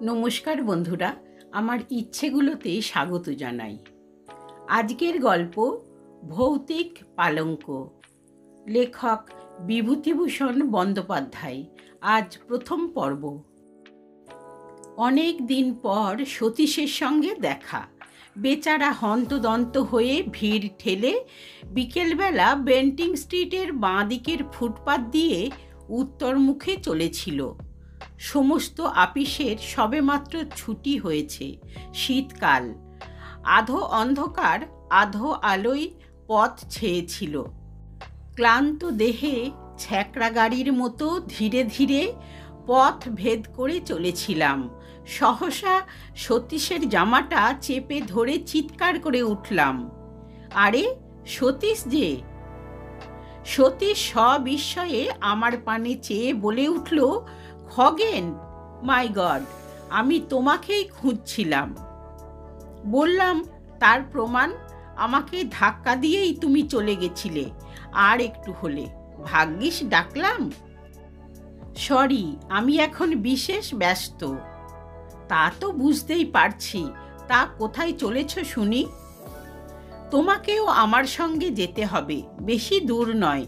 নমস্কার বন্ধুরা, আমার ইচ্ছেগুলোতে স্বাগত জানাই। আজকের গল্প ভৌতিক পালঙ্ক, লেখক বিভূতিভূষণ বন্দ্যোপাধ্যায়। আজ প্রথম পর্ব। অনেক দিন পর সতীশের সঙ্গে দেখা। বেচারা হন্তদন্ত হয়ে ভিড় ঠেলে বিকেলবেলা বেন্টিং স্ট্রিটের বাঁ দিকের ফুটপাত দিয়ে উত্তরমুখে চলেছিল। সমস্ত আপিসের সবেমাত্র ছুটি হয়েছে। শীতকাল, আধো অন্ধকার আধো আলোয় পথ ছেয়েছিল। ক্লান্ত দেহে ছ্যাঁকড়া গাড়ির মতো ধীরে ধীরে পথ ভেদ করে চলেছিলাম। সহসা সতীশের জামাটা চেপে ধরে চিৎকার করে উঠলাম, আরে সতীশ যে! সতীশ সবিস্ময়ে আমার পানে চেয়ে বলে উঠল, খগেন, মাই গড, আমি তোমাকেই খুঁজছিলাম। বললাম, তার প্রমাণ? আমাকে ধাক্কা দিয়েই তুমি চলে গেছিলে, আর একটু হলে। ভাগ্যিস ডাকলাম। সরি, আমি এখন বিশেষ ব্যস্ত। তা তো বুঝতেই পারছি। তা কোথায় চলেছ শুনি? তোমাকেও আমার সঙ্গে যেতে হবে, বেশি দূর নয়।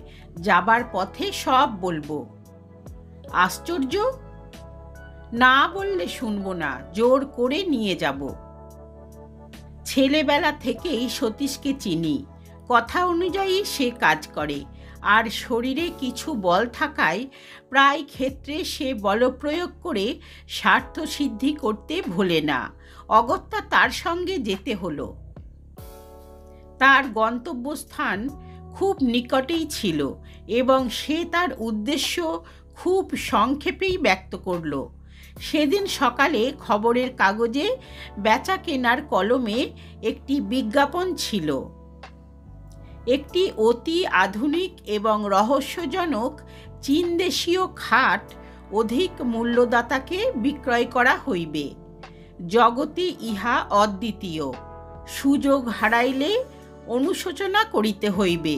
যাবার পথে সব বলবো। আশ্চর্য! না বললে শুনবো না, জোর করে নিয়ে যাব। ছেলেবেলা থেকেই সতীশকে চিনি। কথা অনুযায়ী সে কাজ করে, আর শরীরে কিছু বল থাকায় প্রায় ক্ষেত্রে সে বলপ্রয়োগ করে স্বার্থ সিদ্ধি করতে ভোলে না। অগত্যা তার সঙ্গে যেতে হলো। তার গন্তব্যস্থান খুব নিকটেই ছিল এবং সে তার উদ্দেশ্য খুব সংক্ষেপেই ব্যক্ত করল। সেদিন সকালে খবরের কাগজে বেচা কেনার কলমে একটি বিজ্ঞাপন ছিল। একটি অতি আধুনিক এবং রহস্যজনক চীনদেশীয় খাট অধিক মূল্যদাতাকে বিক্রয় করা হইবে। জগতে ইহা অদ্বিতীয়। সুযোগ হারাইলে অনুশোচনা করিতে হইবে।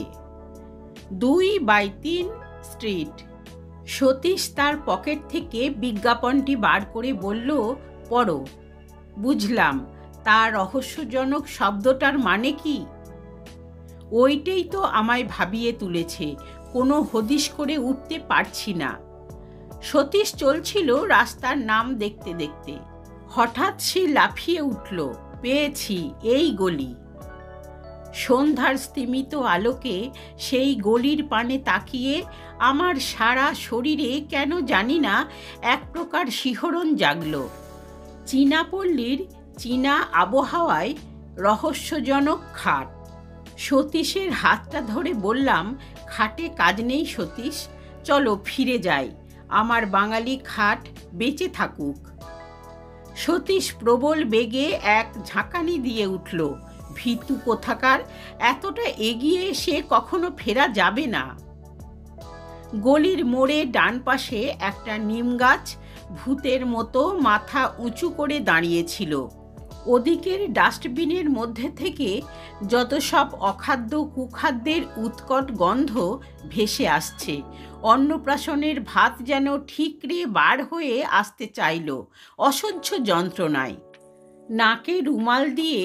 2/3 স্ট্রিট। সতীশ তার পকেট থেকে বিজ্ঞাপনটি বার করে বলল, পড়ো। বুঝলাম। তার রহস্যজনক শব্দটার মানে কি? ওইটাই তো আমায় ভাবিয়ে তুলেছে। কোনো হদিশ করে উঠতে পারছি না। সতীশ চলছিল রাস্তার নাম দেখতে দেখতে। হঠাৎ সে লাফিয়ে উঠল, পেয়েছি, এই গলি। সন্ধ্যার স্তিমিত আলোকে সেই গলির পানে তাকিয়ে আমার সারা শরীরে কেন জানি না এক প্রকার শিহরণ জাগল। চীনা পল্লীর চীনা আবহাওয়ায় রহস্যজনক খাট। সতীশের হাতটা ধরে বললাম, খাটে কাজ নেই সতীশ, চলো ফিরে যাই। আমার বাঙালি খাট বেঁচে থাকুক। সতীশ প্রবল বেগে এক ঝাঁকানি দিয়ে উঠল। ভীতু কোথাকার! এতটা এগিয়ে এসে কখনো ফেরা যাবে না। গলির মোড়ে ডান পাশে একটা নিম গাছ ভূতের মতো মাথা উঁচু করে দাঁড়িয়েছিল। ওদিকের ডাস্টবিনের মধ্যে থেকে যত সব অখাদ্য কুখাদ্যের উৎকট গন্ধ ভেসে আসছে। অন্নপ্রাশনের ভাত যেন ঠিকরে বার হয়ে আসতে চাইল অসহ্য যন্ত্রণায়। নাকে রুমাল দিয়ে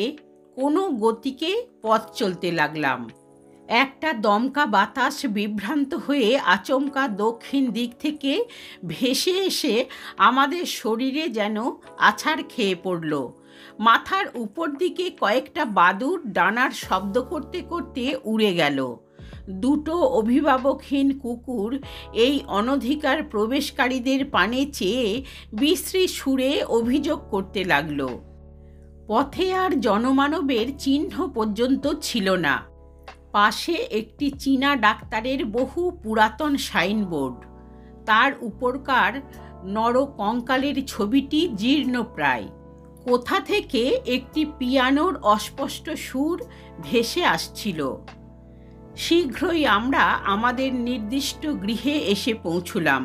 কোনো গতিকে পথ চলতে লাগলাম। একটা দমকা বাতাস বিভ্রান্ত হয়ে আচমকা দক্ষিণ দিক থেকে ভেসে এসে আমাদের শরীরে যেন আছাড় খেয়ে পড়ল। মাথার উপর দিকে কয়েকটা বাদুড় ডানার শব্দ করতে করতে উড়ে গেল। দুটো অভিভাবকহীন কুকুর এই অনধিকার প্রবেশকারীদের পানে চেয়ে বিশ্রী সুরে অভিযোগ করতে লাগল। পথে আর জনমানবের চিহ্ন পর্যন্ত ছিল না। পাশে একটি চীনা ডাক্তারের বহু পুরাতন সাইনবোর্ড। তার উপরকার নরকঙ্কালের ছবিটি জীর্ণপ্রায়। কোথা থেকে একটি পিয়ানোর অস্পষ্ট সুর ভেসে আসছিল। শীঘ্রই আমরা আমাদের নির্দিষ্ট গৃহে এসে পৌঁছলাম।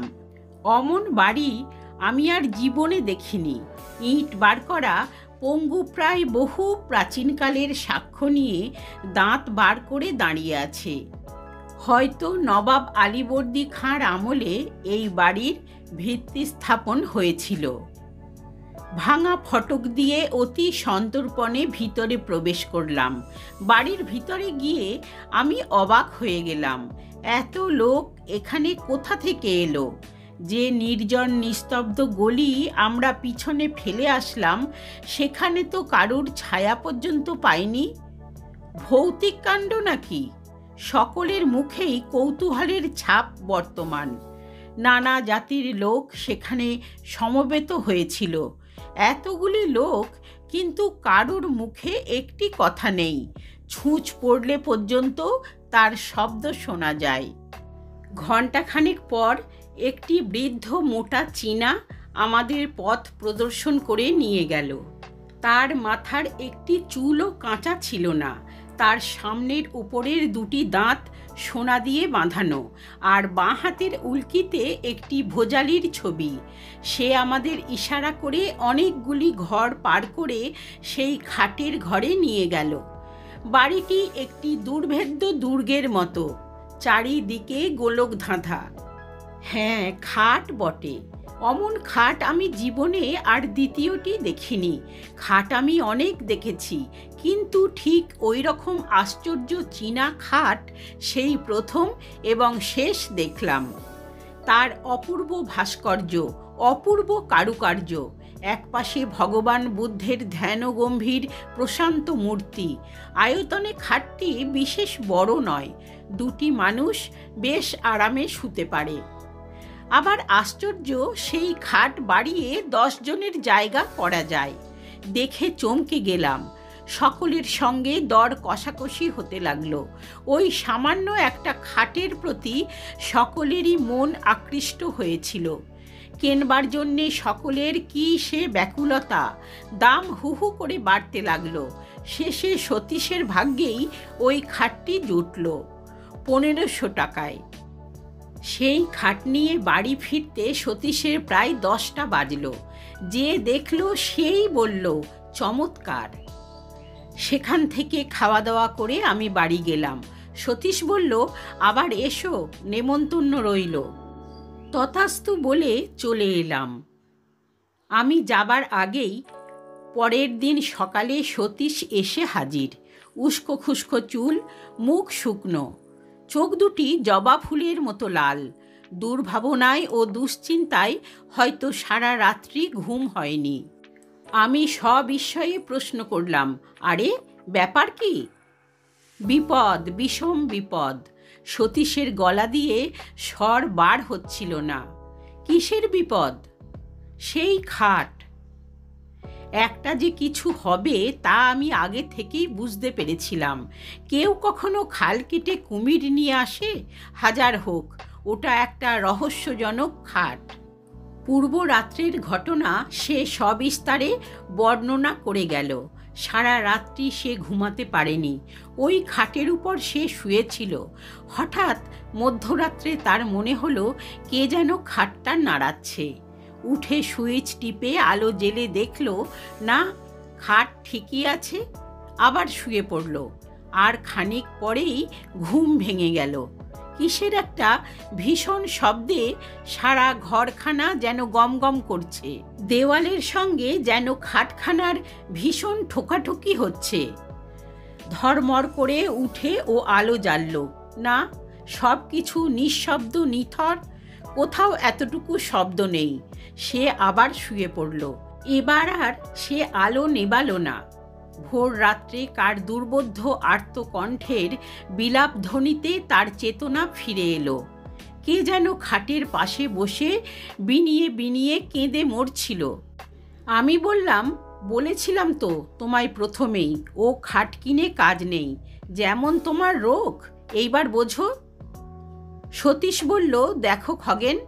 অমন বাড়ি আমি আর জীবনে দেখিনি। ইট বার করা পঙ্গু প্রায় বহু প্রাচীনকালের সাক্ষ্য নিয়ে দাঁত বার করে দাঁড়িয়ে আছে। হয়তো নবাব আলীবর্দী খাঁর আমলে এই বাড়ির ভিত্তি স্থাপন হয়েছিল। ভাঙা ফটক দিয়ে অতি সন্তর্পণে ভিতরে প্রবেশ করলাম। বাড়ির ভিতরে গিয়ে আমি অবাক হয়ে গেলাম। এত লোক এখানে কোথা থেকে এলো? যে নির্জন নিস্তব্ধ গলি আমরা পিছনে ফেলে আসলাম, সেখানে তো কারুর ছায়া পর্যন্ত পাইনি। ভৌতিক কাণ্ড নাকি? সকলের মুখেই কৌতূহলের ছাপ বর্তমান। নানা জাতির লোক সেখানে সমবেত হয়েছিল। এতগুলি লোক, কিন্তু কারুর মুখে একটি কথা নেই। ছুঁচ পড়লে পর্যন্ত তার শব্দ শোনা যায়। ঘণ্টাখানেক পর একটি বৃদ্ধ মোটা চীনা আমাদের পথ প্রদর্শন করে নিয়ে গেল। তার মাথার একটি চুলও কাঁচা ছিল না। তার সামনের উপরের দুটি দাঁত সোনা দিয়ে বাঁধানো, আর বাঁ হাতের উল্কিতে একটি ভোজালির ছবি। সে আমাদের ইশারা করে অনেকগুলি ঘর পার করে সেই খাটের ঘরে নিয়ে গেল। বাড়িটি একটি দুর্ভেদ্য দুর্গের মতো, চারিদিকে গোলকধাঁধা। হ্যাঁ, খাট বটে। অমন খাট আমি জীবনে আর দ্বিতীয়টি দেখিনি। খাট আমি অনেক দেখেছি, কিন্তু ঠিক ওই রকম আশ্চর্য চীনা খাট সেই প্রথম এবং শেষ দেখলাম। তার অপূর্ব ভাস্কর্য, অপূর্ব কারুকার্য। একপাশে ভগবান বুদ্ধের ধ্যানগম্ভীর প্রশান্ত মূর্তি। আয়তনে খাটটি বিশেষ বড় নয়, দুটি মানুষ বেশ আরামে শুতে পারে। আবার আশ্চর্য, সেই খাট বাড়িয়ে 10 জনের জায়গা করা যায়। দেখে চমকে গেলাম। সকলের সঙ্গে দর কষাকষি হতে লাগলো। ওই সামান্য একটা খাটের প্রতি সকলেরই মন আকৃষ্ট হয়েছিল। কেনবার জন্যে সকলের কি সে ব্যাকুলতা! দাম হু হু করে বাড়তে লাগলো। শেষে সতীশের ভাগ্যেই ওই খাটটি জুটল 1500 টাকায়। সেই খাট নিয়ে বাড়ি ফিরতে সতীশের প্রায় 10টা বাজল। যে দেখল সেই বলল, চমৎকার। সেখান থেকে খাওয়া দাওয়া করে আমি বাড়ি গেলাম। সতীশ বলল, আবার এসো, নেমন্তন্ন রইল। তথাস্তু বলে চলে এলাম। আমি যাবার আগেই পরের দিন সকালে সতীশ এসে হাজির। উস্কো খুস্কো চুল, মুখ শুকনো, চোখ দুটি জবা ফুলের মতো লাল। দুর্ভাবনায় ও দুশ্চিন্তায় হয়তো সারা রাত্রি ঘুম হয়নি। আমি সবিস্ময়ে প্রশ্ন করলাম, আরে ব্যাপার কি? বিপদ, বিষম বিপদ। সতীশের গলা দিয়ে স্বর বার হচ্ছিল না। কিসের বিপদ? সেই খাট। একটা যে কিছু হবে তা আমি আগে থেকেই বুঝতে পেরেছিলাম। কেউ কখনো খাল কেটে কুমির নিয়ে আসে? হাজার হোক, ওটা একটা রহস্যজনক খাট। পূর্ব রাত্রের ঘটনা সে সবিস্তারে বর্ণনা করে গেল। সারা রাত্রি সে ঘুমাতে পারেনি। ওই খাটের উপর সে শুয়েছিল। হঠাৎ মধ্যরাত্রে তার মনে হলো কে যেন খাটটা নাড়াচ্ছে। উঠে সুইচ টিপে আলো জ্বেলে দেখল, না, খাট ঠিকই আছে। আবার শুয়ে পড়ল। আর খানিক পরেই ঘুম ভেঙে গেল। কিসের একটা ভীষণ শব্দে সারা ঘরখানা যেন গমগম করছে। দেওয়ালের সঙ্গে যেন খাটখানার ভীষণ ঠোকাঠুকি হচ্ছে। ধর্মর করে উঠে ও আলো জ্বালল। না, সব কিছু নিঃশব্দ, নিথর। কোথাও এতটুকু শব্দ নেই। সে আবার শুয়ে পড়ল। এবার আর সে আলো নেবালো না। ভোর রাত্রে কার দুর্বোধ্য আর্তকণ্ঠের বিলাপ ধ্বনিতে তার চেতনা ফিরে এলো। কে যেন খাটের পাশে বসে বিনিয়ে বিনিয়ে কেঁদে মরছিল। আমি বললাম, বলেছিলাম তো তোমায় প্রথমেই, ও খাট কিনে কাজ নেই। যেমন তোমার রোগ, এইবার বোঝো। সতীশ বলল, দেখো খগেন,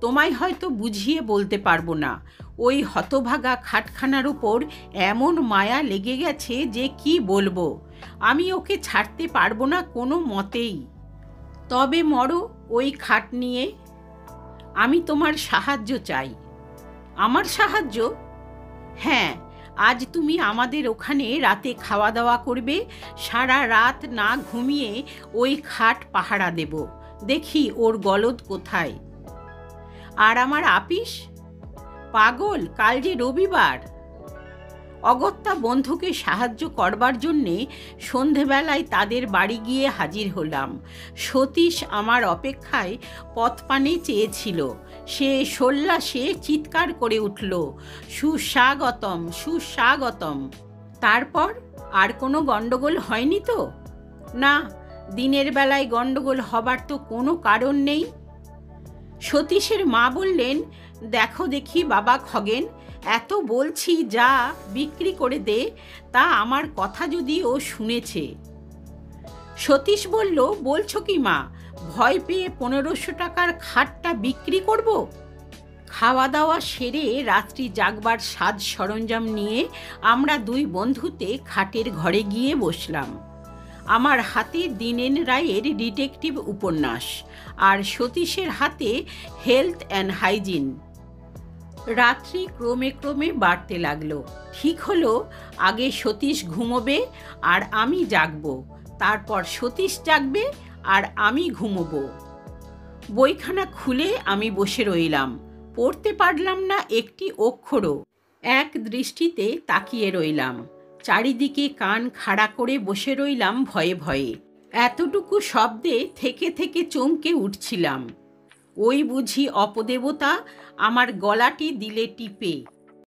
তোমায় হয়তো বুঝিয়ে বলতে পারবো না। ওই হতভাগা খাটখানার উপর এমন মায়া লেগে গেছে যে কি বলবো। আমি ওকে ছাড়তে পারবো না কোনো মতেই। তবে মরো ওই খাট নিয়ে। আমি তোমার সাহায্য চাই। আমার সাহায্য? হ্যাঁ, আজ তুমি আমাদের ওখানে রাতে খাওয়া দাওয়া করবে। সারা রাত না ঘুমিয়ে ওই খাট পাহারা দেব। দেখি ওর গলদ কোথায়। আর আমার আপিস? পাগল, কাল যে রবিবার। অগত্যা বন্ধুকে সাহায্য করবার জন্যে সন্ধেবেলায় তাদের বাড়ি গিয়ে হাজির হলাম। সতীশ আমার অপেক্ষায় পথপানে চেয়েছিল। সে সোল্লাসে চিৎকার করে উঠল, সুস্বাগতম, সুস্বাগতম। তারপর আর কোনো গণ্ডগোল হয়নি তো? না, দিনের বেলায় গণ্ডগোল হবার তো কোনো কারণ নেই। সতীশের মা বললেন, দেখো দেখি বাবা খগেন, এত বলছি যা বিক্রি করে দে, তা আমার কথা যদি ও শুনেছে। সতীশ বলল, বলছো কি মা, ভয় পেয়ে 1500 টাকার খাটটা বিক্রি করব? খাওয়া দাওয়া সেরে রাত্রি জাগবার সাজ সরঞ্জাম নিয়ে আমরা দুই বন্ধুতে খাটের ঘরে গিয়ে বসলাম। আমার হাতে দীনেন রায়ের ডিটেকটিভ উপন্যাস, আর সতীশের হাতে হেলথ অ্যান্ড হাইজিন। রাত্রি ক্রমে ক্রমে বাড়তে লাগলো। ঠিক হলো, আগে সতীশ ঘুমোবে আর আমি জাগব, তারপর সতীশ জাগবে আর আমি ঘুমোবো। বইখানা খুলে আমি বসে রইলাম। পড়তে পারলাম না একটি অক্ষরও। এক দৃষ্টিতে তাকিয়ে রইলাম। চারিদিকে কান খাড়া করে বসে রইলাম ভয়ে ভয়ে। এতটুকু শব্দে থেকে থেকে চমকে উঠছিলাম। ওই বুঝি অপদেবতা আমার গলাটি দিলে টিপে।